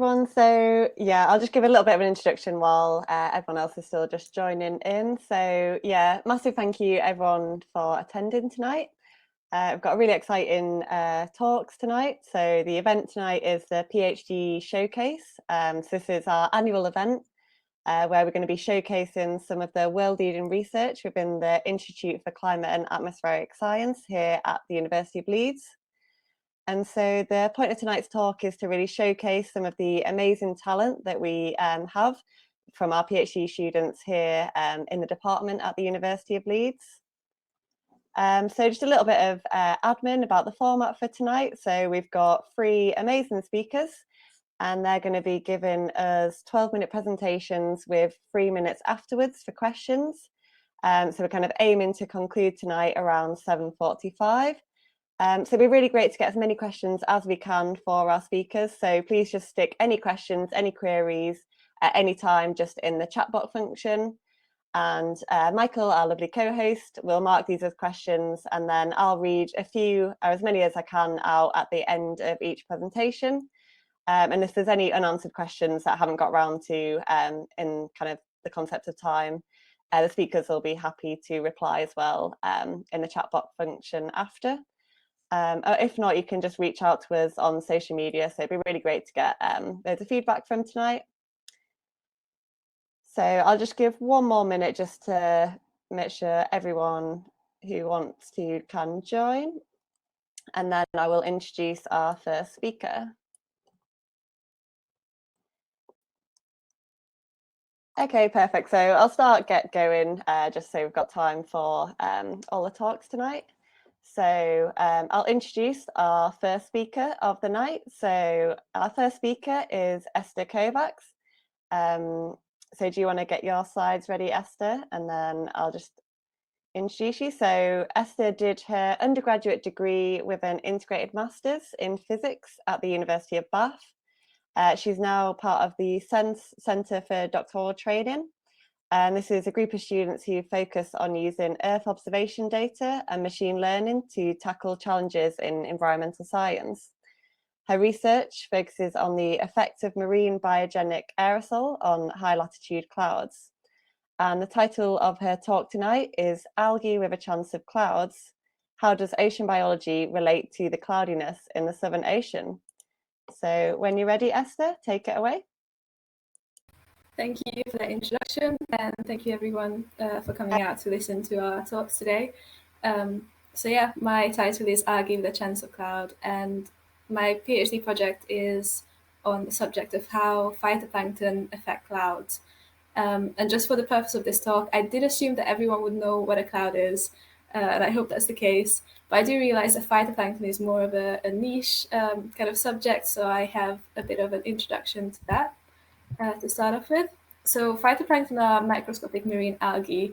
Everyone. So yeah, I'll just give a little bit of an introduction while everyone else is still just joining in. So yeah, massive thank you everyone for attending tonight. We've got a really exciting talks tonight. So the event tonight is the PhD showcase. So this is our annual event where we're going to be showcasing some of the world-leading research within the Institute for Climate and Atmospheric Science here at the University of Leeds. And so the point of tonight's talk is to really showcase some of the amazing talent that we have from our PhD students here in the department at the University of Leeds. So just a little bit of admin about the format for tonight. So we've got 3 amazing speakers, and they're going to be giving us 12-minute presentations with 3 minutes afterwards for questions. So we're kind of aiming to conclude tonight around 7:45. So it'd be really great to get as many questions as we can for our speakers. So please just stick any questions, any queries at any time just in the chat box function. And Michael, our lovely co-host, will mark these as questions, and then I'll read a few, or as many as I can, out at the end of each presentation. And if there's any unanswered questions that I haven't got around to in kind of the concept of time, the speakers will be happy to reply as well in the chat box function after. Or if not, you can just reach out to us on social media. So it'd be really great to get loads of feedback from tonight. So I'll just give one more minute just to make sure everyone who wants to can join. And then I will introduce our first speaker. Okay, perfect. So I'll get going just so we've got time for all the talks tonight. So I'll introduce our first speaker of the night. So our first speaker is Eszter Kovacs. So do you want to get your slides ready, Eszter? And then I'll just introduce you. So Eszter did her undergraduate degree with an integrated master's in physics at the University of Bath. She's now part of the Centre for Doctoral Training. And this is a group of students who focus on using Earth observation data and machine learning to tackle challenges in environmental science. Her research focuses on the effect of marine biogenic aerosol on high latitude clouds. And the title of her talk tonight is Algae with a Chance of Clouds. How does ocean biology relate to the cloudiness in the Southern Ocean? So when you're ready, Eszter, take it away. Thank you for that introduction, and thank you everyone for coming out to listen to our talks today. So yeah, my title is Algae with a Chance of Cloud, and my PhD project is on the subject of how phytoplankton affect clouds. And just for the purpose of this talk, I did assume that everyone would know what a cloud is, and I hope that's the case. But I do realize that phytoplankton is more of a niche kind of subject, so I have a bit of an introduction to that to start off with. So phytoplankton are microscopic marine algae,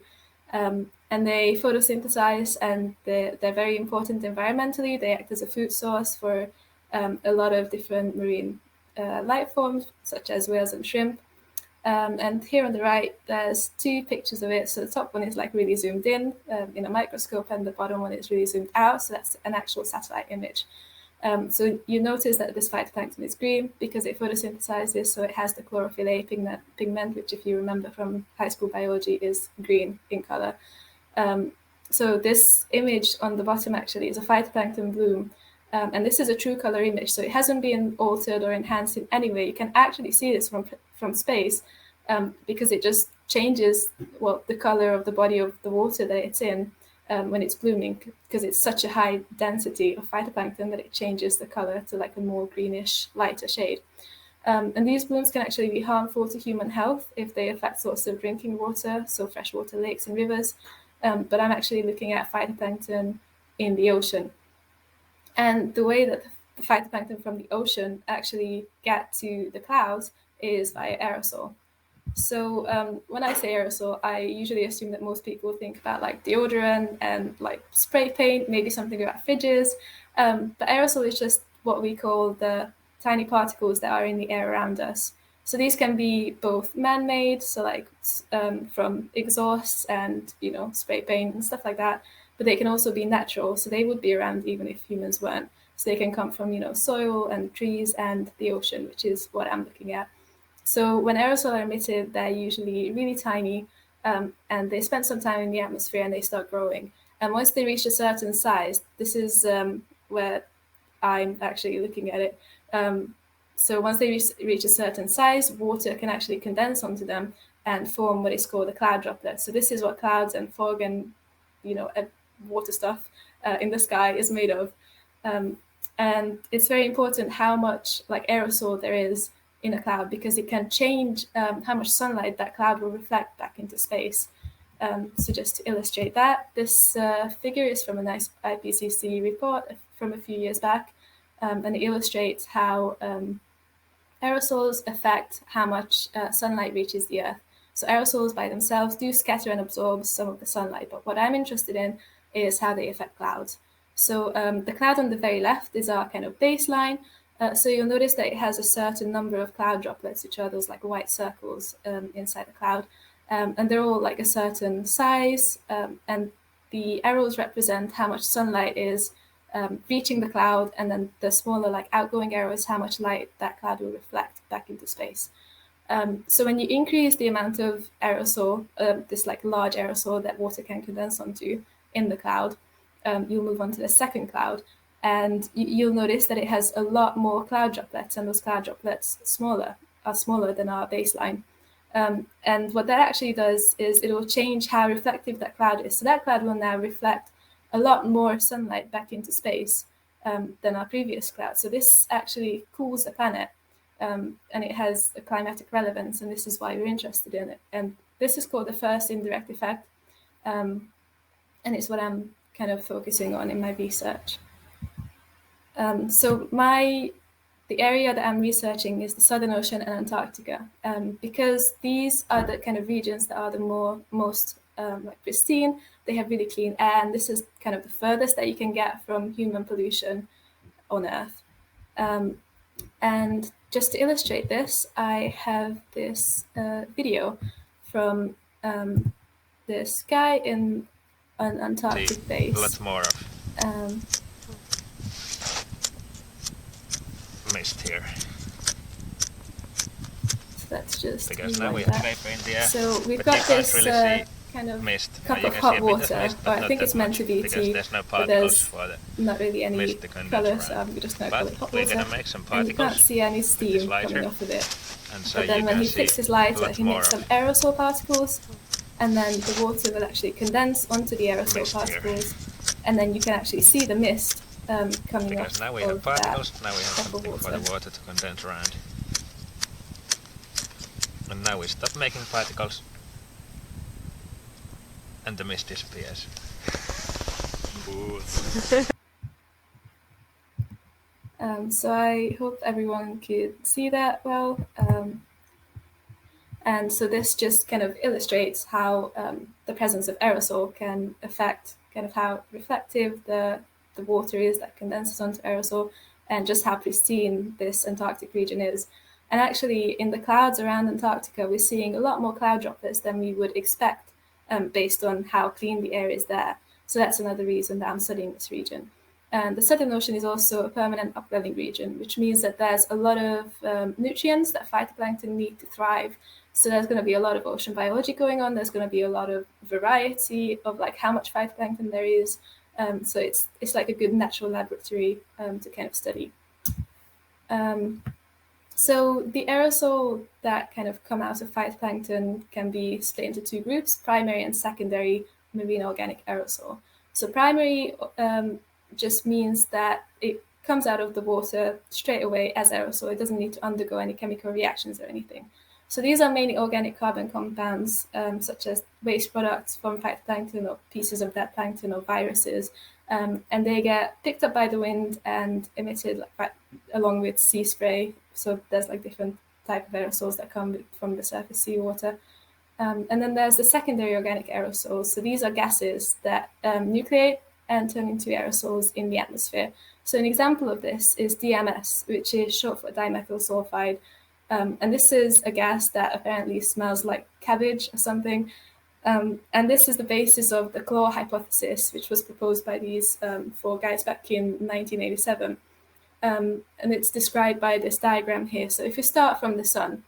and they photosynthesize, and they're very important environmentally. They act as a food source for a lot of different marine life forms, such as whales and shrimp. And here on the right, there's 2 pictures of it. So the top one is like really zoomed in a microscope, and the bottom one is really zoomed out. So that's an actual satellite image. So you notice that this phytoplankton is green because it photosynthesizes, so it has the chlorophyll A pigment, which, if you remember from high school biology, is green in color. So this image on the bottom actually is a phytoplankton bloom, and this is a true color image, so it hasn't been altered or enhanced in any way. You can actually see this from space because it just changes the color of the body of the water that it's in. When it's blooming, because it's such a high density of phytoplankton that it changes the color to like a more greenish, lighter shade. And these blooms can actually be harmful to human health if they affect sources of drinking water, so freshwater lakes and rivers. But I'm actually looking at phytoplankton in the ocean. And the way that the phytoplankton from the ocean actually get to the clouds is via aerosol. So when I say aerosol, I usually assume that most people think about like deodorant and like spray paint, maybe something about fridges. But aerosol is just what we call the tiny particles that are in the air around us. So these can be both man-made, so like from exhausts and spray paint and stuff like that. But they can also be natural, so they would be around even if humans weren't. So they can come from, soil and trees and the ocean, which is what I'm looking at. So when aerosols are emitted, they're usually really tiny, and they spend some time in the atmosphere and they start growing. And once they reach a certain size, this is where I'm actually looking at it. So once they reach a certain size, water can actually condense onto them and form what is called a cloud droplet. So this is what clouds and fog and water stuff in the sky is made of. And it's very important how much aerosol there is in a cloud, because it can change how much sunlight that cloud will reflect back into space. So just to illustrate that, this figure is from a nice IPCC report from a few years back, and it illustrates how aerosols affect how much sunlight reaches the Earth. So aerosols by themselves do scatter and absorb some of the sunlight, but what I'm interested in is how they affect clouds. So the cloud on the very left is our kind of baseline. So you'll notice that it has a certain number of cloud droplets, which are those white circles inside the cloud. And they're all a certain size, and the arrows represent how much sunlight is reaching the cloud, and then the smaller outgoing arrows, how much light that cloud will reflect back into space. So when you increase the amount of aerosol, this large aerosol that water can condense onto in the cloud, you'll move on to the second cloud, and you'll notice that it has a lot more cloud droplets, and those cloud droplets are smaller than our baseline. And what that actually does is it will change how reflective that cloud is. So that cloud will now reflect a lot more sunlight back into space than our previous cloud. So this actually cools the planet, and it has a climatic relevance, and this is why we're interested in it. And this is called the first indirect effect, and it's what I'm kind of focusing on in my research. So the area that I'm researching is the Southern Ocean and Antarctica, because these are the kind of regions that are the most pristine. They have really clean air, and this is kind of the furthest that you can get from human pollution on Earth. And just to illustrate this, I have this video from this guy in an Antarctic base. Lots more of mist here. So that's just because now we have vapor in the air. So we've got this really kind of mist. cup of hot water, mist, or I think it's meant to be tea, there's no but there's not really any colour, so I'm just going to call it hot water. And you can't see any steam coming off of it. So but then when he fixes lighter, he makes some aerosol particles, and then the water will actually condense onto the aerosol particles, and then you can actually see the mist coming because off now we have particles, now we have something water. for the water to condense around. And now we stop making particles, and the mist disappears. So I hope everyone could see that well. And so this just kind of illustrates how the presence of aerosol can affect kind of how reflective the water is that condenses onto aerosol, and just how pristine this Antarctic region is. And actually, in the clouds around Antarctica, we're seeing a lot more cloud droplets than we would expect based on how clean the air is there. So that's another reason that I'm studying this region. And the Southern Ocean is also a permanent upwelling region, which means that there's a lot of nutrients that phytoplankton need to thrive. So there's going to be a lot of ocean biology going on. There's going to be a lot of variety of how much phytoplankton there is. So it's like a good natural laboratory to kind of study. So the aerosol that kind of come out of phytoplankton can be split into two groups: primary and secondary marine organic aerosol. So primary just means that it comes out of the water straight away as aerosol. It doesn't need to undergo any chemical reactions or anything. So these are mainly organic carbon compounds, such as waste products from phytoplankton or pieces of dead plankton or viruses, and they get picked up by the wind and emitted along with sea spray. So there's different type of aerosols that come from the surface seawater. And then there's the secondary organic aerosols. So these are gases that nucleate and turn into aerosols in the atmosphere. So an example of this is DMS, which is short for dimethyl sulfide. And this is a gas that apparently smells like cabbage or something. And this is the basis of the claw hypothesis, which was proposed by these four guys back in 1987. And it's described by this diagram here. So if you start from the sun,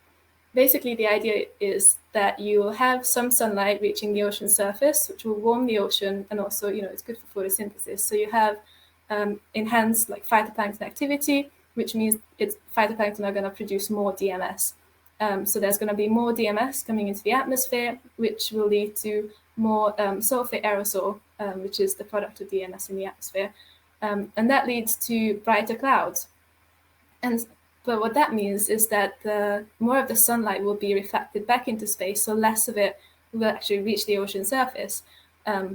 basically the idea is that you will have some sunlight reaching the ocean surface, which will warm the ocean, and also, it's good for photosynthesis. So you have enhanced like phytoplankton activity, which means phytoplankton are going to produce more DMS. So there's going to be more DMS coming into the atmosphere, which will lead to more sulfate aerosol, which is the product of DMS in the atmosphere. And that leads to brighter clouds. But what that means is that more of the sunlight will be reflected back into space, so less of it will actually reach the ocean surface.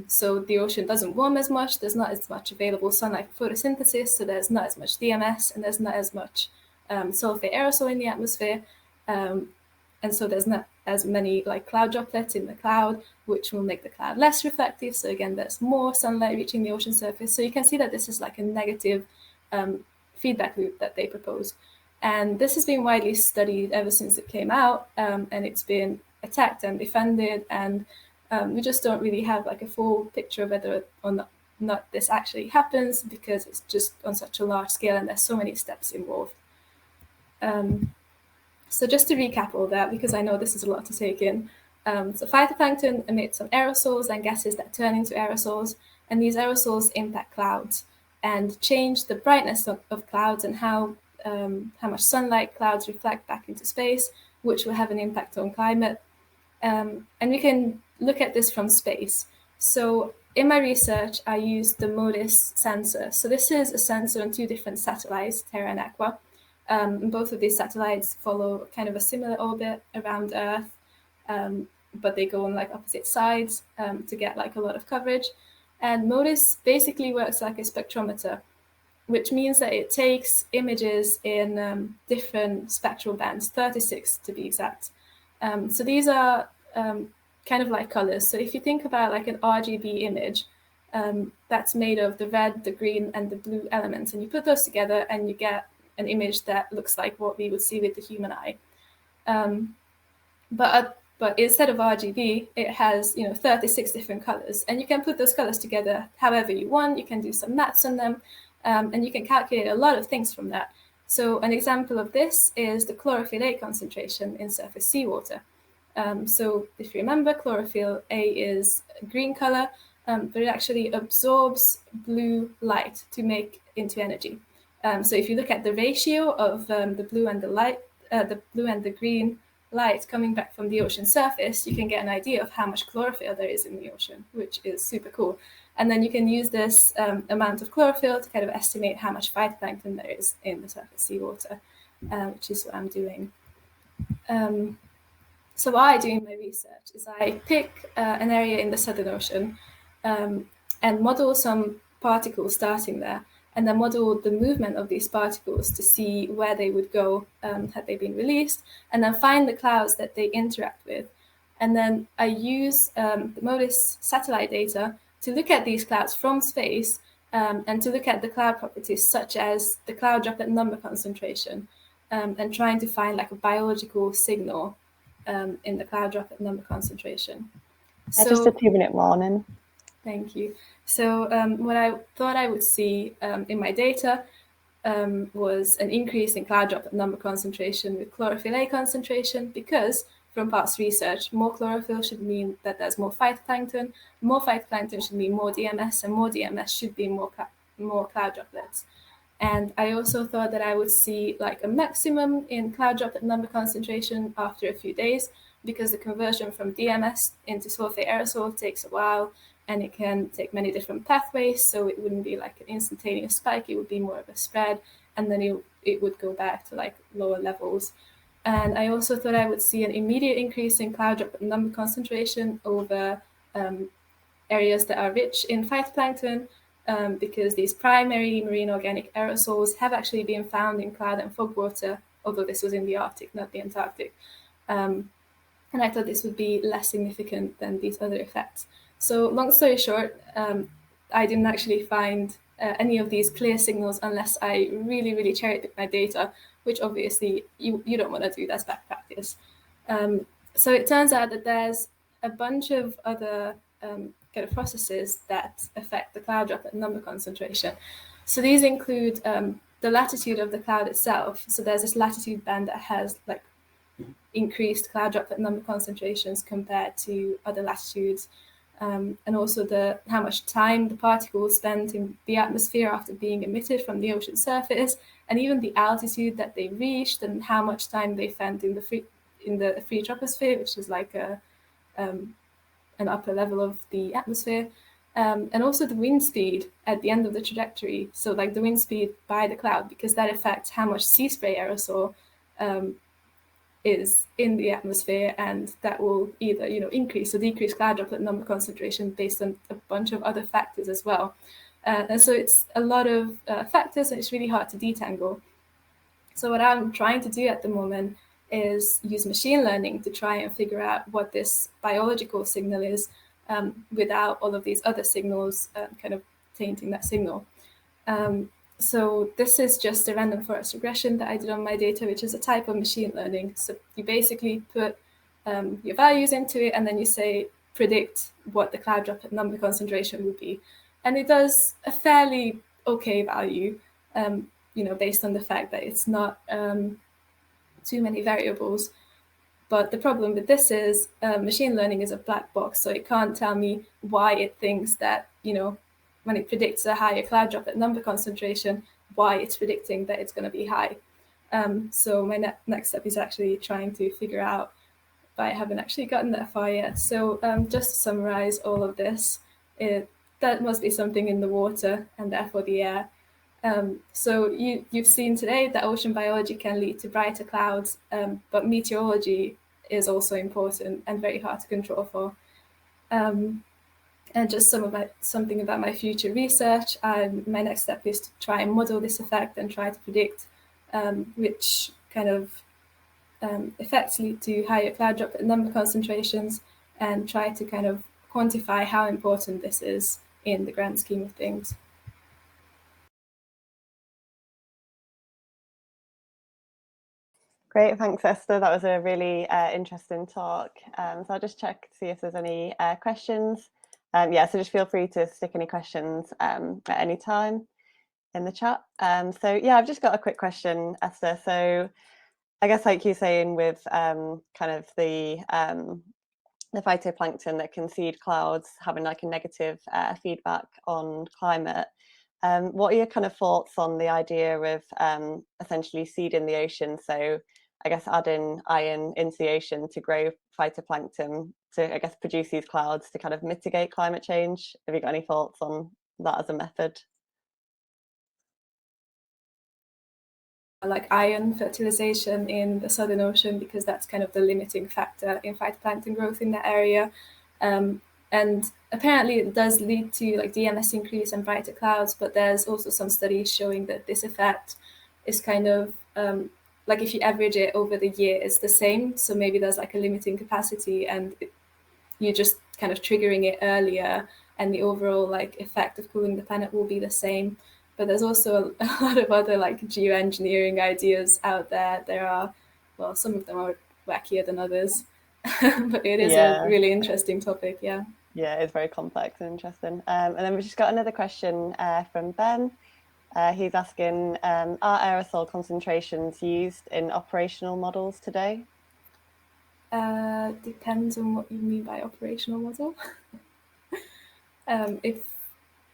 So the ocean doesn't warm as much, there's not as much available sunlight for photosynthesis, so there's not as much DMS, and there's not as much sulfate aerosol in the atmosphere. And so there's not as many like cloud droplets in the cloud, which will make the cloud less reflective. So again, there's more sunlight reaching the ocean surface. So you can see that this is like a negative feedback loop that they propose. And this has been widely studied ever since it came out, and it's been attacked and defended. And we just don't really have like a full picture of whether or not this actually happens, because it's just on such a large scale and there's so many steps involved. So just to recap all that, because I know this is a lot to take in. So phytoplankton emit some aerosols and gases that turn into aerosols, and these aerosols impact clouds and change the brightness of clouds and how much sunlight clouds reflect back into space, which will have an impact on climate. And we can look at this from space. So in my research, I used the MODIS sensor. So this is a sensor on two different satellites, Terra and Aqua. And both of these satellites follow kind of a similar orbit around Earth, but they go on like opposite sides to get like a lot of coverage. And MODIS basically works like a spectrometer, which means that it takes images in different spectral bands, 36 to be exact. So these are kind of like colors. So if you think about like an RGB image, that's made of the red, the green, and the blue elements, and you put those together and you get an image that looks like what we would see with the human eye. But instead of RGB, it has 36 different colors, and you can put those colors together however you want. You can do some maths on them, and you can calculate a lot of things from that. So an example of this is the chlorophyll A concentration in surface seawater. So if you remember, chlorophyll A is a green color, but it actually absorbs blue light to make into energy. So if you look at the ratio of the blue and the green light coming back from the ocean surface, you can get an idea of how much chlorophyll there is in the ocean, which is super cool. And then you can use this amount of chlorophyll to kind of estimate how much phytoplankton there is in the surface seawater, which is what I'm doing. So what I do in my research is I pick an area in the Southern Ocean and model some particles starting there, and then model the movement of these particles to see where they would go had they been released, and then find the clouds that they interact with. And then I use the MODIS satellite data to look at these clouds from space and to look at the cloud properties, such as the cloud droplet number concentration, and trying to find like a biological signal in the cloud droplet number concentration. So, just a 2-minute warning. Thank you. So what I thought I would see in my data was an increase in cloud droplet number concentration with chlorophyll A concentration, because from past research, more chlorophyll should mean that there's more phytoplankton should mean more DMS, and more DMS should be more cloud droplets. And I also thought that I would see like a maximum in cloud droplet number concentration after a few days, because the conversion from DMS into sulfate aerosol takes a while, and it can take many different pathways. So it wouldn't be like an instantaneous spike, it would be more of a spread, and then it would go back to like lower levels. And I also thought I would see an immediate increase in cloud droplet number concentration over areas that are rich in phytoplankton, because these primary marine organic aerosols have actually been found in cloud and fog water, although this was in the Arctic, not the Antarctic. And I thought this would be less significant than these other effects. So long story short, I didn't actually find any of these clear signals unless I really, really cherry-picked my data, which obviously you don't want to do, that's bad practice. So it turns out that there's a bunch of other kind of processes that affect the cloud droplet number concentration. So these include the latitude of the cloud itself. So there's this latitude band that has like increased cloud droplet number concentrations compared to other latitudes, and also how much time the particles spend in the atmosphere after being emitted from the ocean surface, and even the altitude that they reached and how much time they spent in the free troposphere, which is like an upper level of the atmosphere, and also the wind speed at the end of the trajectory. So like the wind speed by the cloud, because that affects how much sea spray aerosol is in the atmosphere, and that will either increase or decrease cloud droplet number concentration based on a bunch of other factors as well. And so it's a lot of factors, and it's really hard to detangle. So what I'm trying to do at the moment is use machine learning to try and figure out what this biological signal is, without all of these other signals kind of tainting that signal. So this is just a random forest regression that I did on my data, which is a type of machine learning. So you basically put your values into it, and then you say, predict what the cloud droplet number concentration would be. And it does a fairly okay value, based on the fact that it's not too many variables. But the problem with this is machine learning is a black box, so it can't tell me why it thinks that, when it predicts a higher cloud droplet number concentration, why it's predicting that it's going to be high. So my next step is actually trying to figure out, but I haven't actually gotten that far yet. So just to summarize all of this, that must be something in the water and therefore the air. So you've seen today that ocean biology can lead to brighter clouds, but meteorology is also important and very hard to control for. And just something about my future research. My next step is to try and model this effect and try to predict which kind of effects lead to higher cloud droplet number concentrations, and try to kind of quantify how important this is in the grand scheme of things. Great, thanks Eszter. That was a really interesting talk. So I'll just check to see if there's any questions. So just feel free to stick any questions at any time in the chat. So I've just got a quick question, Eszter. So I guess like you're saying with kind of the phytoplankton that can seed clouds having like a negative feedback on climate. What are your kind of thoughts on the idea of essentially seeding the ocean? So I guess adding iron into the ocean to grow phytoplankton to, I guess, produce these clouds to kind of mitigate climate change. Have you got any thoughts on that as a method? Like iron fertilization in the Southern Ocean, because that's kind of the limiting factor in phytoplankton growth in that area. And apparently it does lead to like DMS increase and brighter clouds, but there's also some studies showing that this effect is kind of like if you average it over the year, it's the same. So maybe there's like a limiting capacity, and you're just kind of triggering it earlier, and the overall like effect of cooling the planet will be the same. But there's also a lot of other like geoengineering ideas out there. There are, well, some of them are wackier than others, but it is a really interesting topic. Yeah, it's very complex and interesting. And then we've just got another question from Ben. He's asking, are aerosol concentrations used in operational models today? Depends on what you mean by operational model. If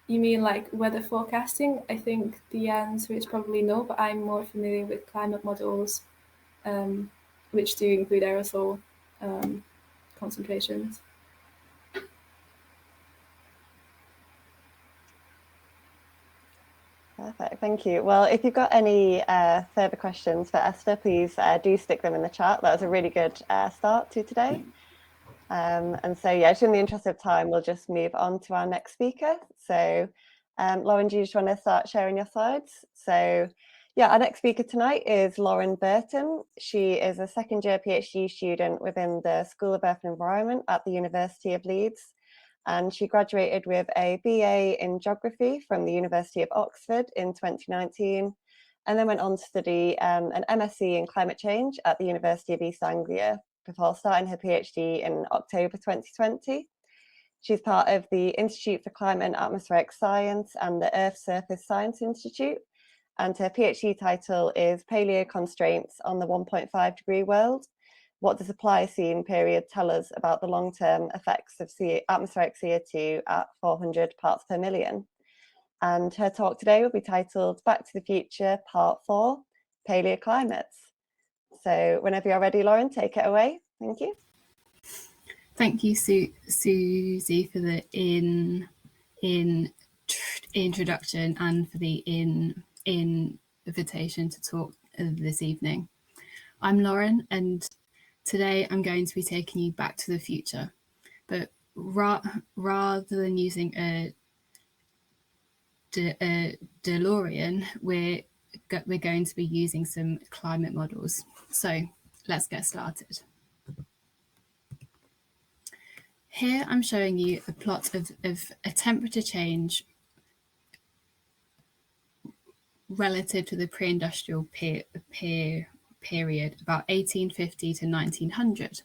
you mean like weather forecasting, I think the answer is probably no, but I'm more familiar with climate models, which do include aerosol concentrations. Perfect, thank you. Well, if you've got any further questions for Eszter, please do stick them in the chat. That was a really good start to today. And so, just in the interest of time, we'll just move on to our next speaker. So, Lauren, do you just want to start sharing your slides? So, our next speaker tonight is Lauren Burton. She is a second-year PhD student within the School of Earth and Environment at the University of Leeds. And she graduated with a BA in Geography from the University of Oxford in 2019, and then went on to study an MSc in Climate Change at the University of East Anglia before starting her PhD in October 2020. She's part of the Institute for Climate and Atmospheric Science and the Earth Surface Science Institute, and her PhD title is Paleo Constraints on the 1.5 degree world. What does the Pliocene period tell us about the long-term effects of atmospheric CO2 at 400 parts per million? And her talk today will be titled Back to the Future, Part 4, Paleoclimates. So whenever you're ready, Lauren, take it away. Thank you. Thank you, Susie, for the introduction and for the invitation to talk this evening. I'm Lauren, and today I'm going to be taking you back to the future, but rather than using a DeLorean, we're going to be using some climate models. So let's get started. Here I'm showing you a plot of a temperature change relative to the pre-industrial period, about 1850 to 1900.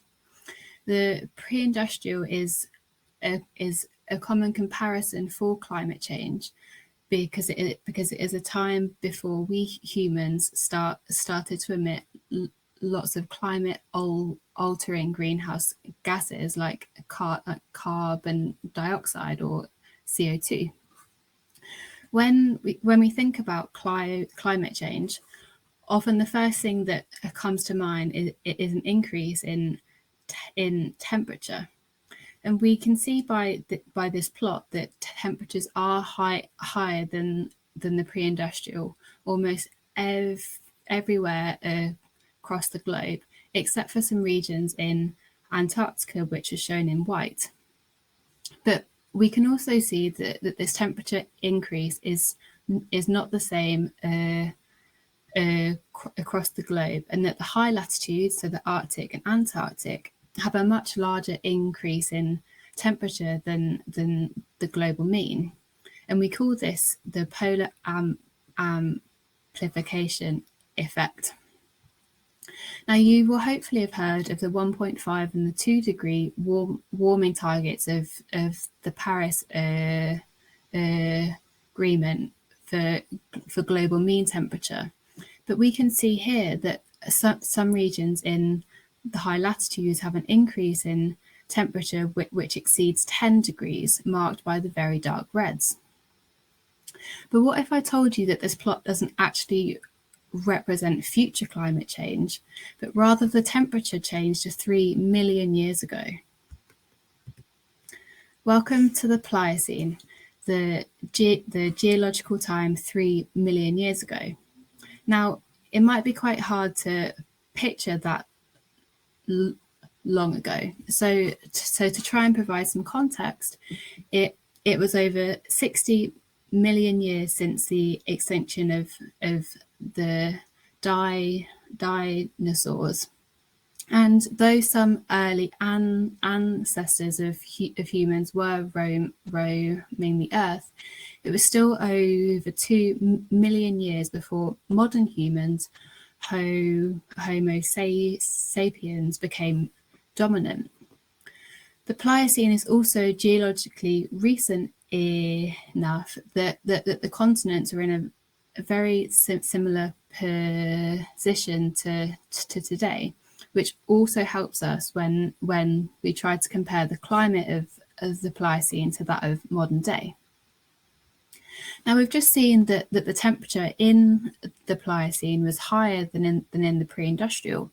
The pre-industrial is a common comparison for climate change because it is a time before we humans started to emit lots of climate altering greenhouse gases like carbon dioxide or CO2. When we think about climate change, often the first thing that comes to mind is an increase in temperature, and we can see by this plot that temperatures are higher than the pre-industrial almost everywhere across the globe, except for some regions in Antarctica, which is shown in white. But we can also see that this temperature increase is not the same across the globe, and that the high latitudes, so the Arctic and Antarctic, have a much larger increase in temperature than the global mean. And we call this the polar amplification effect. Now, you will hopefully have heard of the 1.5 and the 2 degree warming targets of the Paris Agreement for global mean temperature. But we can see here that some regions in the high latitudes have an increase in temperature which exceeds 10 degrees, marked by the very dark reds. But what if I told you that this plot doesn't actually represent future climate change, but rather the temperature change to 3 million years ago? Welcome to the Pliocene, the geological time 3 million years ago. Now, it might be quite hard to picture that long ago. So to try and provide some context, it was over 60 million years since the extinction of the dinosaurs. And though some early ancestors of humans were roaming the earth, it was still over 2 million years before modern humans, Homo sapiens, became dominant. The Pliocene is also geologically recent enough that the continents are in a very similar position to today, which also helps us when we try to compare the climate of the Pliocene to that of modern day. Now, we've just seen that the temperature in the Pliocene was higher than in the pre-industrial.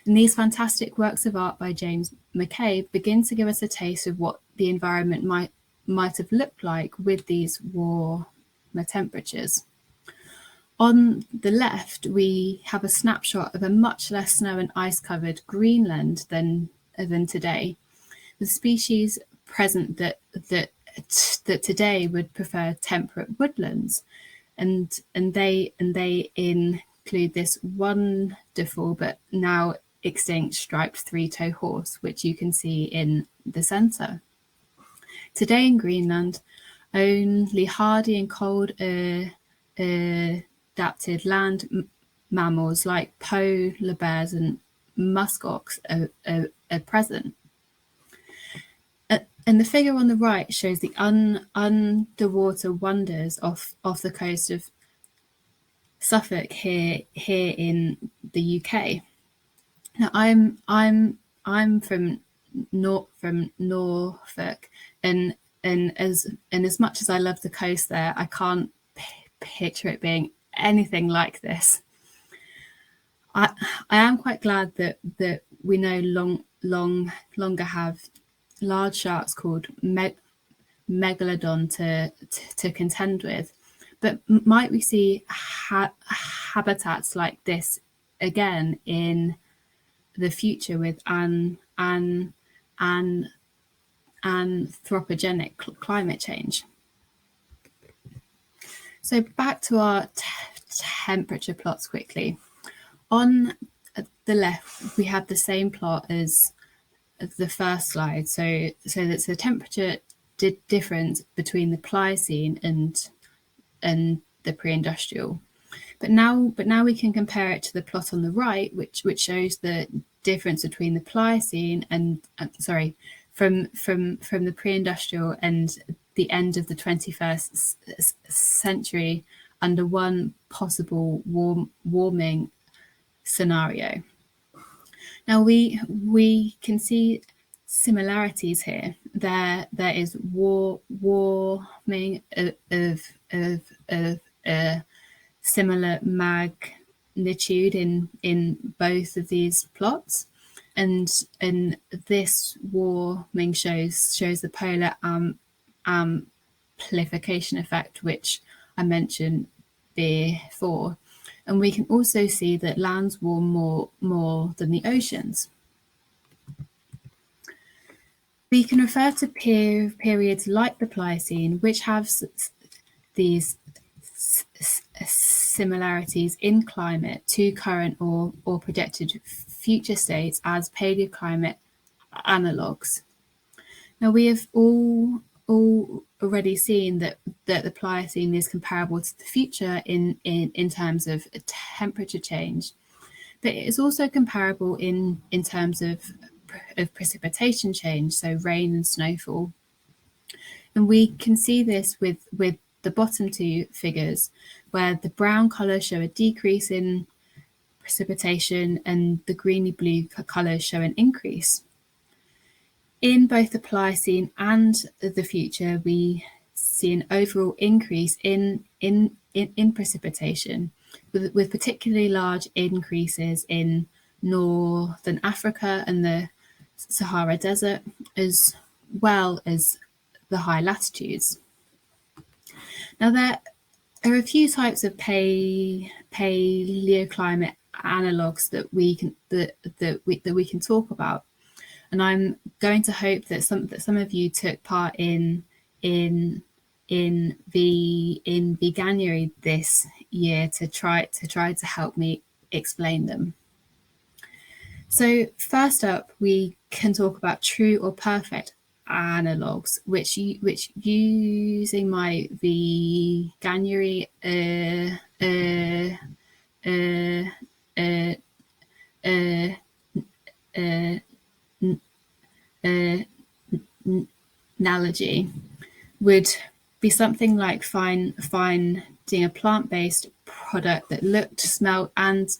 And these fantastic works of art by James McCabe begin to give us a taste of what the environment might have looked like with these warmer temperatures. On the left, we have a snapshot of a much less snow and ice covered Greenland than today, with species present that today would prefer temperate woodlands, and they include this wonderful but now extinct striped three-toed horse, which you can see in the centre. Today in Greenland, only hardy and cold adapted land mammals like polar bears and muskox are present. And the figure on the right shows the underwater wonders off the coast of Suffolk here in the UK. Now I'm from Norfolk, and as much as I love the coast there, I can't picture it being anything like this. I am quite glad that we no longer have large sharks called megalodon to contend with, but might we see habitats like this again in the future with anthropogenic climate change? So back to our temperature plots quickly. On the left, we have the same plot as the first slide. So that's the temperature difference between the Pliocene and the pre-industrial. But now we can compare it to the plot on the right, which shows the difference between the Pliocene and from the pre-industrial and the end of the 21st century under one possible warming scenario. Now we can see similarities here. There is warming of similar magnitude in both of these plots, and this warming shows the polar amplification effect, which I mentioned before. And we can also see that lands warm more than the oceans. We can refer to periods like the Pliocene, which have these similarities in climate to current or projected future states as paleoclimate analogues. Now, we have all already seen that the Pliocene is comparable to the future in terms of temperature change, but it is also comparable in terms of precipitation change, so rain and snowfall. And we can see this with the bottom two figures, where the brown colours show a decrease in precipitation and the greeny blue colours show an increase. In both the Pliocene and the future, we see an overall increase in precipitation, with particularly large increases in northern Africa and the Sahara Desert, as well as the high latitudes. Now, there are a few types of paleoclimate analogues that we can talk about, and I'm going to hope that some of you took part in January this year to try to help me explain them. So first up, we can talk about true or perfect analogues, which using my January analogy would be something like finding a plant-based product that looked, smelled, and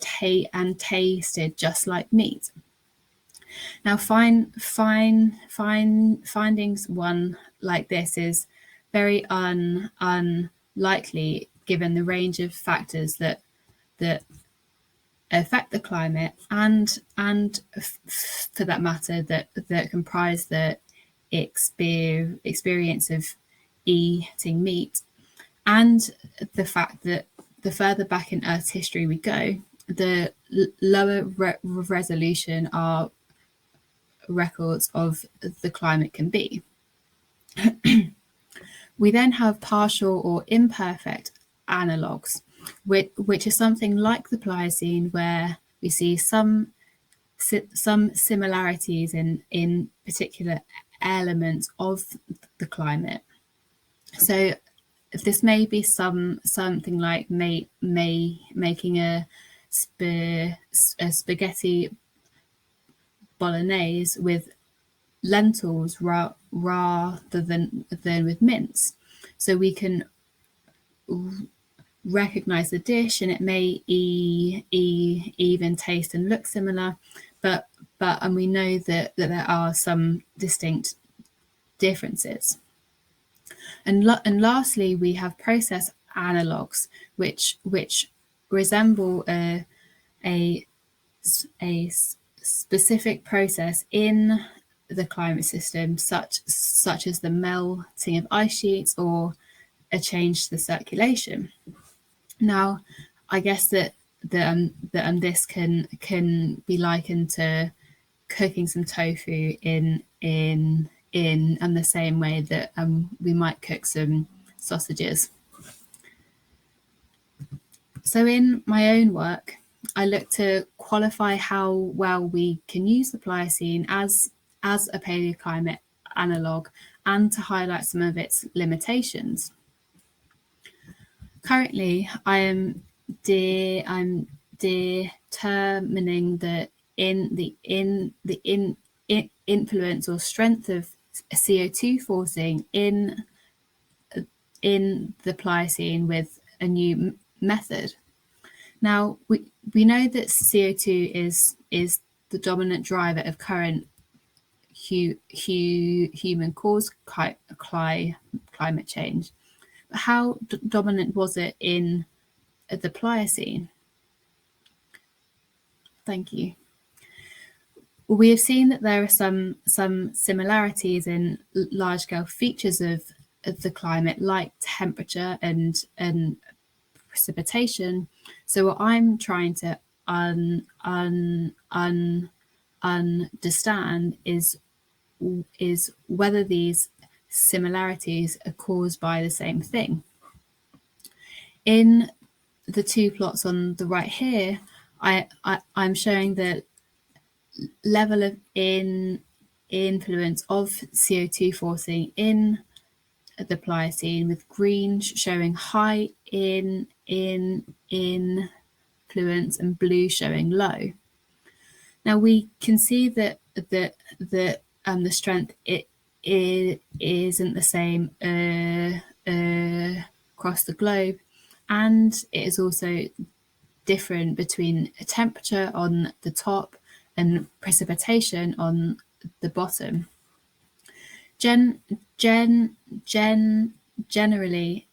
tasted just like meat. Now, finding one like this is very unlikely, given the range of factors that affect the climate and for that matter that comprise the experience of eating meat, and the fact that the further back in Earth's history we go, the lower resolution our records of the climate can be. We then have partial or imperfect analogues, which is something like the Pliocene, where we see some similarities in particular elements of the climate. So if this may be something like making a spaghetti bolognese with lentils rather than with mince. So we can recognize the dish, and it may even taste and look similar, but we know that there are some distinct differences. And lastly, we have process analogues, which resemble a specific process in the climate system, such as the melting of ice sheets or a change to the circulation. Now, I guess that this can be likened to cooking some tofu in the same way that we might cook some sausages. So in my own work, I look to qualify how well we can use the Pliocene as a paleoclimate analogue, and to highlight some of its limitations. Currently, I'm determining the influence or strength of CO2 forcing in the Pliocene with a new method. Now, we know that CO2 is the dominant driver of current human-caused climate change. But how dominant was it in the Pliocene? Thank you. Well, we have seen that there are some similarities in large-scale features of the climate, like temperature and precipitation. So what I'm trying to understand is whether these similarities are caused by the same thing. In the two plots on the right here, I'm showing the level of influence of CO2 forcing in the Pliocene, with green showing high influence and blue showing low. Now we can see that the strength isn't the same across the globe, and it is also different between temperature on the top and precipitation on the bottom. Generally,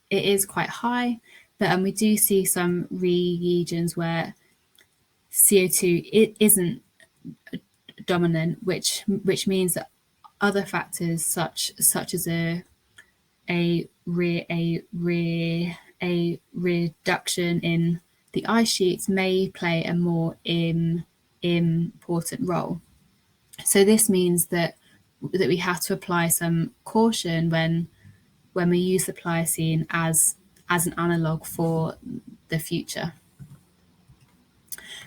it is quite high, but we do see some regions where CO2 isn't dominant, which means that other factors such as a reduction in the ice sheets may play a more important role. So this means that we have to apply some caution when we use the Pliocene as an analogue for the future.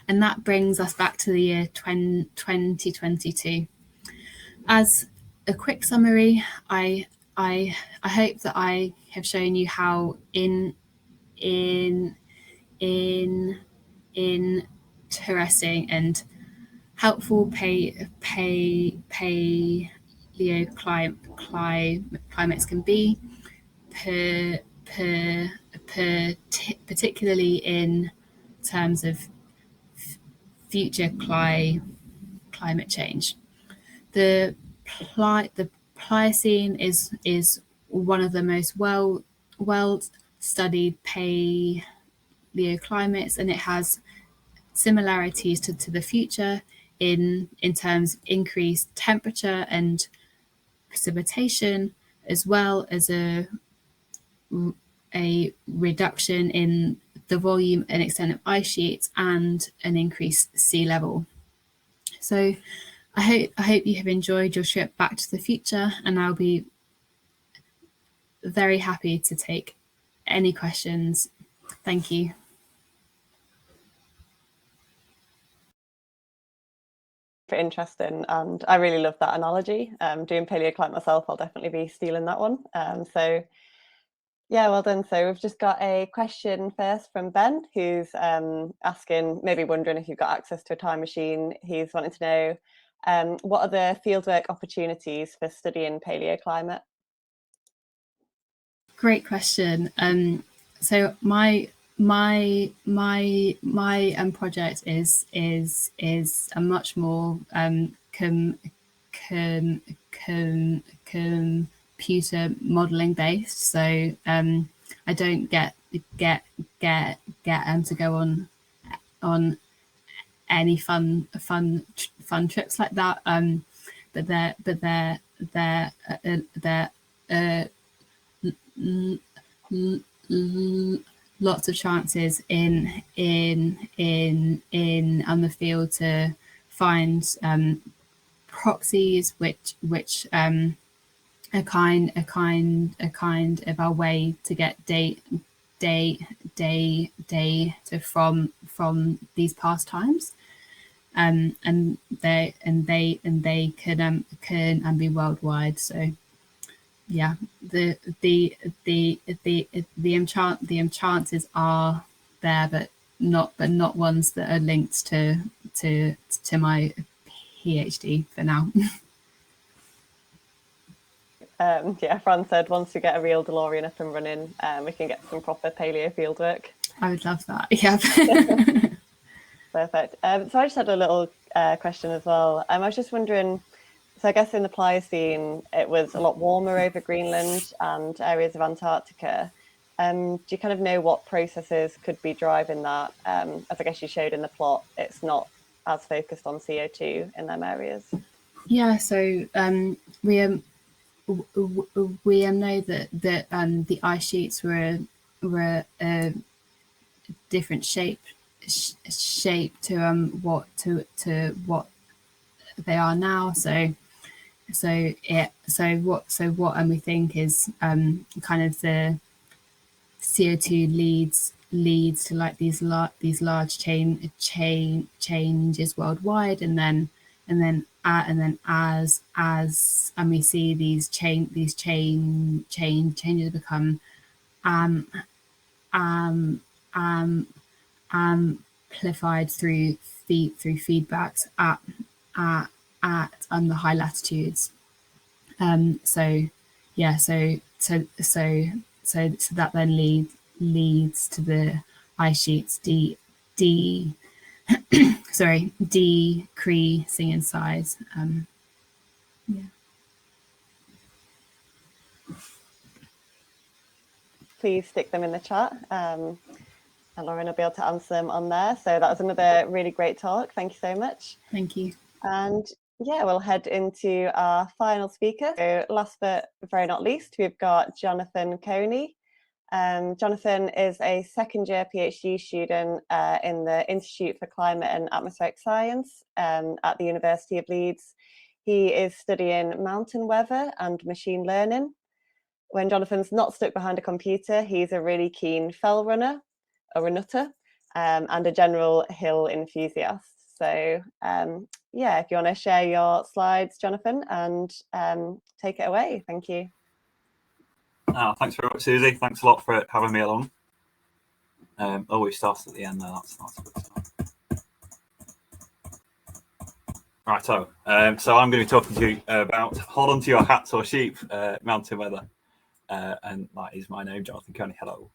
And that brings us back to the year 2022. As a quick summary, I hope that I have shown you how interesting and helpful paleoclimates can be, particularly in terms of future climate change. The Pliocene is one of the most well studied paleoclimates, and it has similarities to the future in terms of increased temperature and precipitation, as well as a reduction in the volume and extent of ice sheets and an increased sea level. So I hope you have enjoyed your trip back to the future, and I'll be very happy to take any questions. Thank you. Interesting, and I really love that analogy. Doing paleoclimate myself, I'll definitely be stealing that one. So yeah, well done. So we've just got a question first from Ben, who's asking, maybe wondering if you've got access to a time machine. He's wanting to know what are the fieldwork opportunities for studying paleoclimate? Great question. So my project is a much more computer modeling based. So I don't get to go on any fun trips like that. But they're lots of chances in on the field to find proxies which are kind of our way to get data from these past times. And they can be worldwide. So yeah, the chances are there, but not ones that are linked to my PhD for now. Yeah, Fran said once we get a real DeLorean up and running, we can get some proper paleo field work. I would love that. Yeah. Perfect. So I just had a little question as well. I was just wondering, so I guess in the Pliocene, it was a lot warmer over Greenland and areas of Antarctica. Do you kind of know what processes could be driving that? As I guess you showed in the plot, it's not as focused on CO2 in them areas. Yeah, so we know that the ice sheets were a different shape to what they are now. So what and we think is kind of the CO2 leads to like these large changes worldwide, and then as we see these changes become amplified through feedbacks at the high latitudes. So that then leads to the ice sheets decreasing in size. Yeah. Please stick them in the chat, and Lauren will be able to answer them on there. So that was another really great talk. Thank you so much. Thank you. And yeah, we'll head into our final speaker. So last but very not least, we've got Jonathan Coney. Jonathan is a second-year PhD student in the Institute for Climate and Atmospheric Science at the University of Leeds. He is studying mountain weather and machine learning. When Jonathan's not stuck behind a computer, he's a really keen fell runner, a runnutter, and a general hill enthusiast. So yeah, if you want to share your slides, Jonathan, and take it away. Thank you. Thanks very much, Susie. Thanks a lot for having me along. We started at the end there. That's a good start. Righto. So I'm going to be talking to you about hold on to your hats or sheep, mountain weather. And that is my name, Jonathan Kearney. Hello.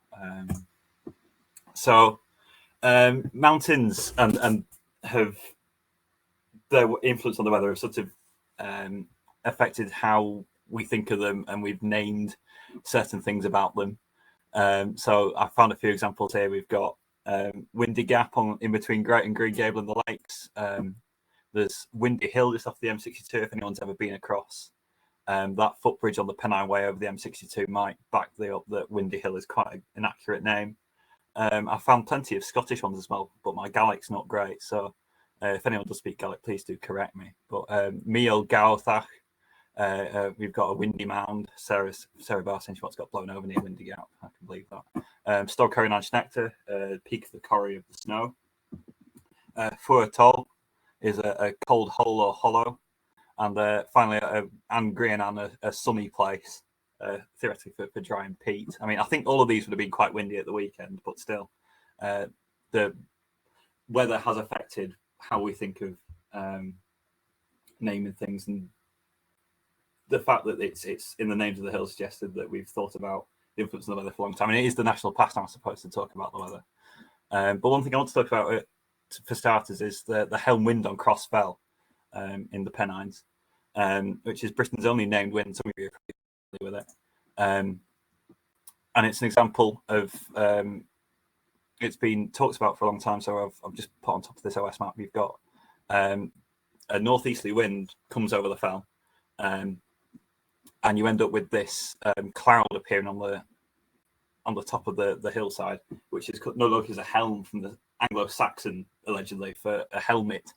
Mountains and have their influence on the weather have sort of affected how we think of them, and we've named certain things about them. So I found a few examples here. We've got Windy Gap in between Great and Green Gable and the lakes. There's Windy Hill just off the M62, if anyone's ever been across. That footbridge on the Pennine Way over the M62 might back up that Windy Hill is quite an accurate name. I found plenty of Scottish ones as well, but my Gaelic's not great. So if anyone does speak Gaelic, please do correct me. But Miel Gawthach, we've got a Windy Mound. Sarah Barr saying she once got blown over near Windy Gap. I can believe that. Stog Corrinan Schnecter, peak of the Corrie of the Snow. Fuer Toll is a cold hole or hollow. And finally, Anne Grianan, a sunny place, theoretically for drying peat. I mean, I think all of these would have been quite windy at the weekend, but still, the weather has affected how we think of naming things, and the fact that it's in the names of the hills suggested that we've thought about the influence of the weather for a long time. I mean, it is the national pastime, I suppose, to talk about the weather. But one thing I want to talk about for starters is the Helm wind on Cross Fell in the Pennines, which is Britain's only named wind. Some of you are probably familiar with it. And it's an example of, it's been talked about for a long time, so I've just put on top of this OS map, you've got a northeasterly wind comes over the fell, and you end up with this cloud appearing on the top of the hillside, which is no longer as a helm from the Anglo-Saxon, allegedly, for a helmet.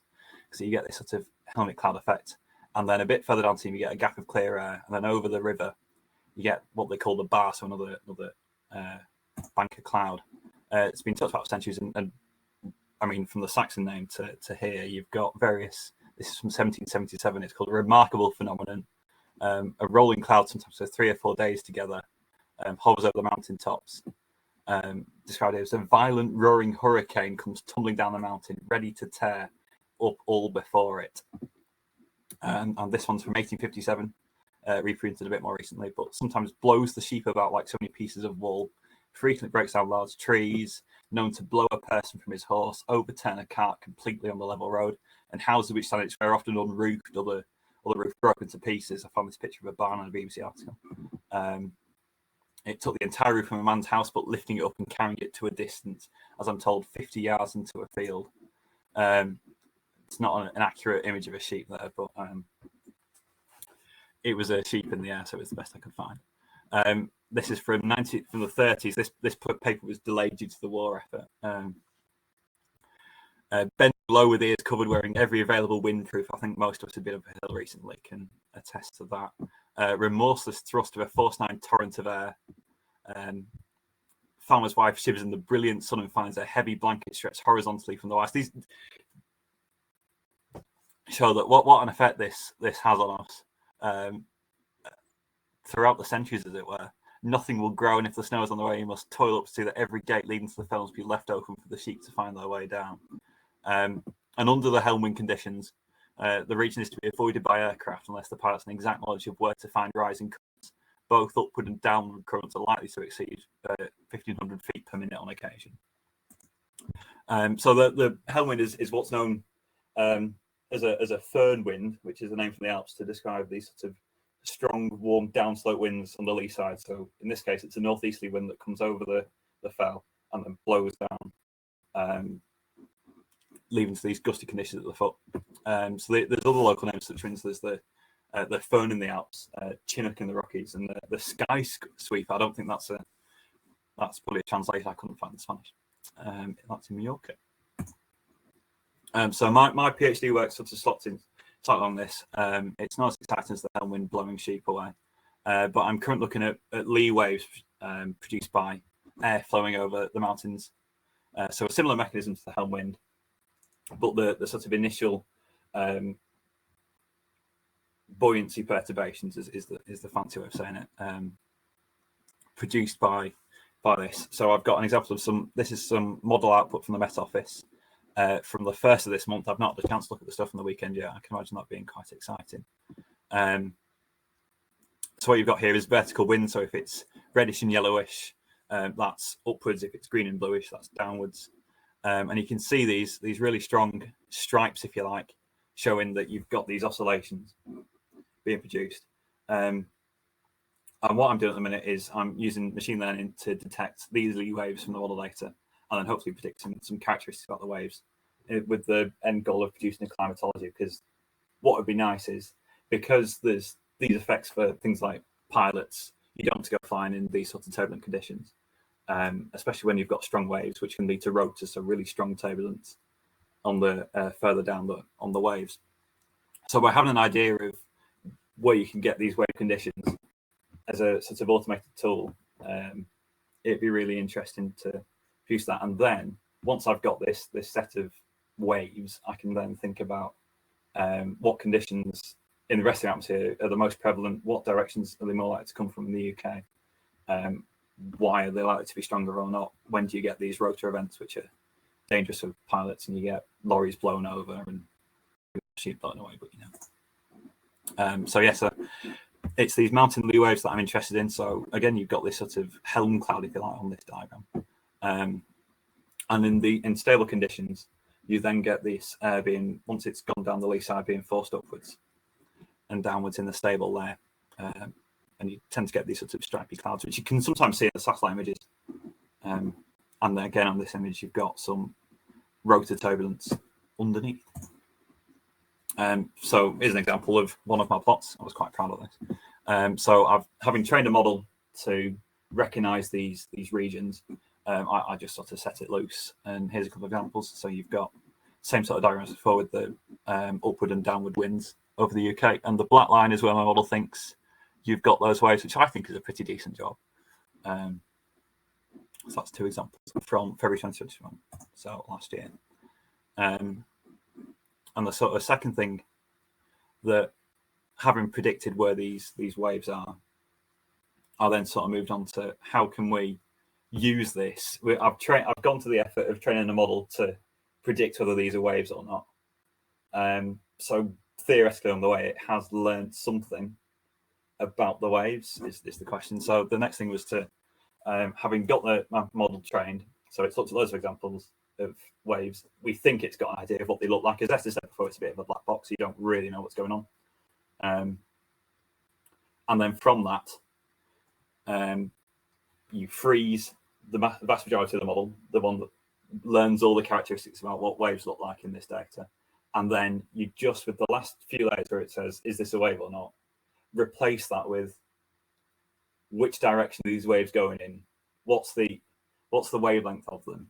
So you get this sort of helmet cloud effect. And then a bit further downstream, you get a gap of clear air. And then over the river, you get what they call the bar, so another bank of cloud. It's been talked about for centuries. And I mean, from the Saxon name to here, you've got various, this is from 1777, it's called a remarkable phenomenon. A rolling cloud, sometimes for 3 or 4 days together, hovers over the mountain tops. Described it as a violent roaring hurricane comes tumbling down the mountain, ready to tear up all before it. And this one's from 1857, reprinted a bit more recently, but sometimes blows the sheep about like so many pieces of wool, frequently breaks down large trees, known to blow a person from his horse, overturn a cart completely on the level road, and houses which stand its are often unroofed, or the roof broken to pieces. I found this picture of a barn on a BBC article. It took the entire roof of a man's house, but lifting it up and carrying it to a distance, as I'm told, 50 yards into a field. It's not an accurate image of a sheep there, but it was a sheep in the air, so it's the best I could find. This is from the 30s. This paper was delayed due to the war effort. Bent low with ears covered, wearing every available windproof. I think most of us have been up a hill recently can attest to that. Remorseless thrust of a force 9 torrent of air. Farmer's wife shivers in the brilliant sun and finds a heavy blanket stretched horizontally from the west. These show that what an effect this has on us throughout the centuries, as it were. Nothing will grow, and if the snow is on the way, you must toil up to see that every gate leading to the fell must be left open for the sheep to find their way down. And under the helm wind conditions, the region is to be avoided by aircraft unless the pilot's an exact knowledge of where to find rising currents. Both upward and downward currents are likely to exceed 1,500 feet per minute on occasion. So the helm wind is what's known as a föhn wind, which is the name from the Alps to describe these sorts of strong, warm, downslope winds on the lee side. So in this case, it's a northeasterly wind that comes over the fell and then blows down, leading to these gusty conditions at the foot. So there's other local names, such as there's the föhn in the Alps, Chinook in the Rockies, and the sky sweep. I don't think that's probably a translation I couldn't find in Spanish. That's in Mallorca. So my PhD work sort of slots in slightly along this. It's not as exciting as the helm wind blowing sheep away, but I'm currently looking at lee waves produced by air flowing over the mountains. So a similar mechanism to the helm wind, but the sort of initial buoyancy perturbations is the fancy way of saying it, produced by this. So I've got an example of this is some model output from the Met Office from the 1st of this month. I've not had a chance to look at the stuff on the weekend yet. I can imagine that being quite exciting. So what you've got here is vertical wind. So if it's reddish and yellowish, that's upwards. If it's green and bluish, that's downwards. And you can see these really strong stripes, if you like, showing that you've got these oscillations being produced. And what I'm doing at the minute is I'm using machine learning to detect these lee waves from the model data, and then hopefully predict some characteristics about the waves, with the end goal of producing a climatology. Because what would be nice is, because there's these effects for things like pilots, you don't want to go flying in these sorts of turbulent conditions, especially when you've got strong waves, which can lead to rotors, so really strong turbulence on the further down on the waves. So by having an idea of where you can get these wave conditions as a sort of automated tool, it'd be really interesting to produce that. And then once I've got this set of waves, I can then think about what conditions in the rest of the atmosphere are the most prevalent, what directions are they more likely to come from in the UK, why are they likely to be stronger or not, when do you get these rotor events which are dangerous for pilots, and you get lorries blown over and sheep blown away, but so it's these mountain lee waves that I'm interested in. So again, you've got this sort of helm cloud, if you like, on this diagram. And in stable conditions, you then get this air being, once it's gone down the lee side, being forced upwards and downwards in the stable layer. And you tend to get these sorts of stripy clouds, which you can sometimes see in the satellite images. And then again, on this image, you've got some rotor turbulence underneath. So here's an example of one of my plots. I was quite proud of this. So having trained a model to recognize these regions, I just sort of set it loose. And here's a couple of examples. So you've got same sort of diagrams as before with the upward and downward winds over the UK. And the black line is where my model thinks you've got those waves, which I think is a pretty decent job. So that's two examples from February 2021, so last year. And the sort of second thing, that having predicted where these waves are, I then sort of moved on to how can we use this. I've gone to the effort of training a model to predict whether these are waves or not. So theoretically, on the way, it has learned something about the waves is the question. So the next thing was to, having got my model trained, so it's looked at loads of examples of waves. We think it's got an idea of what they look like. As Eszter said before, it's a bit of a black box. You don't really know what's going on. And then from that, you freeze the vast majority of the model, the one that learns all the characteristics about what waves look like in this data. And then you just, with the last few layers where it says, is this a wave or not, replace that with which direction are these waves going in, what's the wavelength of them,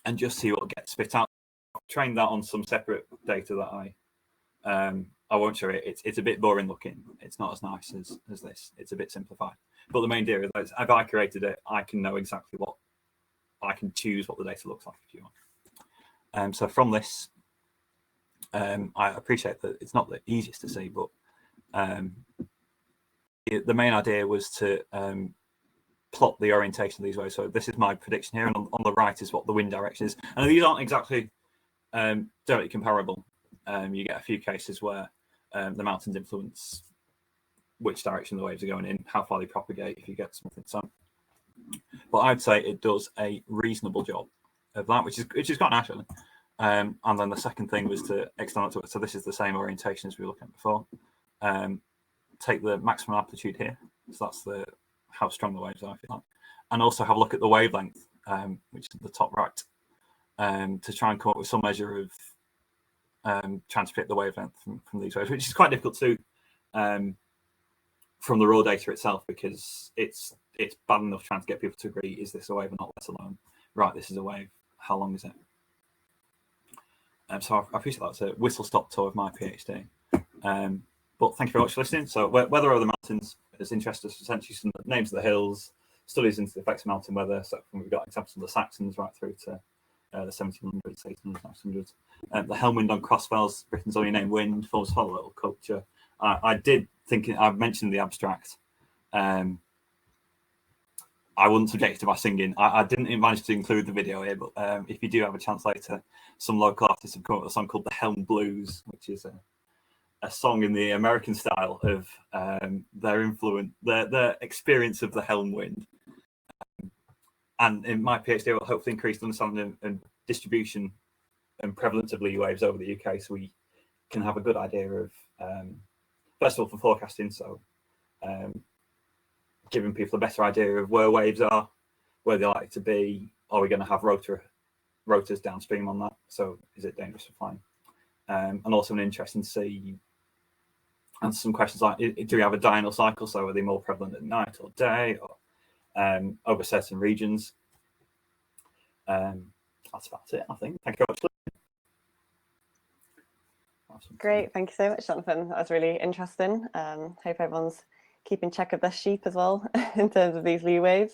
and just see what gets spit out. Train that on some separate data that I won't show it. It's a bit boring looking. It's not as nice as this. It's a bit simplified. But the main idea is that if I created it, I can know exactly what I can choose what the data looks like if you want. So from this, I appreciate that it's not the easiest to see, but the main idea was to plot the orientation of these waves. So this is my prediction here, and on the right is what the wind direction is. And these aren't exactly directly comparable. You get a few cases where the mountains influence which direction the waves are going in, how far they propagate if you get something. So, but I'd say it does a reasonable job of that, which is quite natural. And then the second thing was to extend it to it. So this is the same orientation as we were looking at before. Take the maximum amplitude here. So that's how strong the waves are, if you like. And also have a look at the wavelength, which is at the top right, to try and come up with some measure of trying to predict the wavelength from these waves, which is quite difficult to do from the raw data itself, because it's bad enough trying to get people to agree, is this a wave or not, let alone, right, this is a wave, how long is it? So I appreciate that. It's a whistle-stop tour of my PhD. But thank you very much for listening. So weather over the mountains has interested us, essentially some names of the hills, studies into the effects of mountain weather. So we've got examples of the Saxons right through to the 1700s, 1800s, 1900s. The helm wind on crossfells, Britain's only named wind, forms whole little culture. I did think, I've mentioned the abstract. I wasn't subjected to my singing. I didn't manage to include the video here, but if you do have a chance later, some local artists have come up with a song called the Helm Blues, which is a song in the American style of their influence, their experience of the helm wind. And in my PhD, will hopefully increase the understanding and distribution and prevalence of lee waves over the UK, so we can have a good idea of, first of all, for forecasting, so giving people a better idea of where waves are, where they're likely to be. Are we going to have rotors downstream on that? So is it dangerous for flying? And also an interesting to see, answer some questions like, do we have a diurnal cycle? So are they more prevalent at night or day, or over certain regions? That's about it, I think. Thank you very much. Great, thank you so much, Jonathan. That was really interesting. Hope everyone's keeping check of their sheep as well in terms of these lee waves.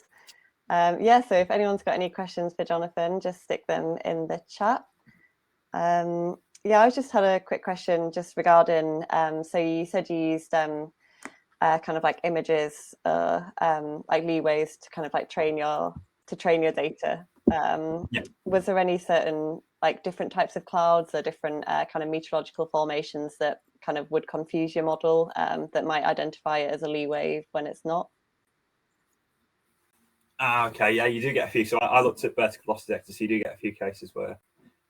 Yeah, so if anyone's got any questions for Jonathan, just stick them in the chat. Yeah, I just had a quick question just regarding, so you said you used kind of like images, like lee waves to kind of like train your data. Yeah. Was there any certain like different types of clouds or different kind of meteorological formations that kind of would confuse your model, that might identify it as a lee wave when it's not? Okay, yeah, you do get a few. So I looked at vertical velocity data, so you do get a few cases where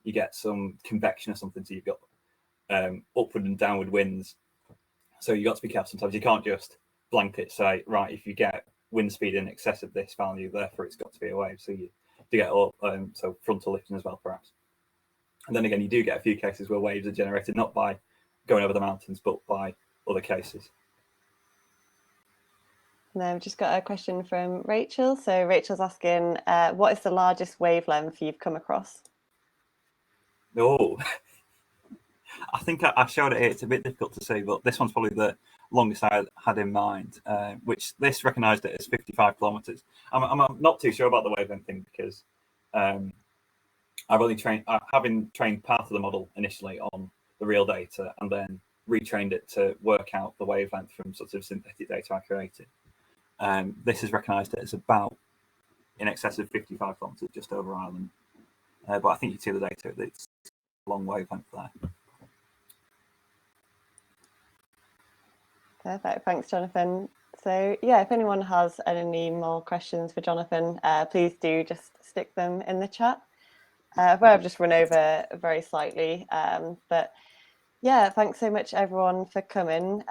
you get some convection or something. So you've got upward and downward winds. So you got to be careful. Sometimes you can't just blanket say, right, if you get wind speed in excess of this value, therefore it's got to be a wave. So you do get so frontal lifting as well, perhaps. And then again, you do get a few cases where waves are generated not by going over the mountains, but by other cases. And then I've just got a question from Rachel. So Rachel's asking, what is the largest wavelength you've come across? Oh, I think I showed it here. It's a bit difficult to see, but this one's probably the longest I had in mind, which this recognised it as 55 kilometres. I'm not too sure about the wavelength thing because I've only having trained part of the model initially on the real data and then retrained it to work out the wavelength from sort of synthetic data I created. This has recognised it as about in excess of 55 kilometres just over Ireland. But I think you see the data, it's a long wavelength there. Perfect, thanks Jonathan. So yeah, if anyone has any more questions for Jonathan, please do just stick them in the chat. Where I've just run over very slightly, but yeah, thanks so much everyone for coming.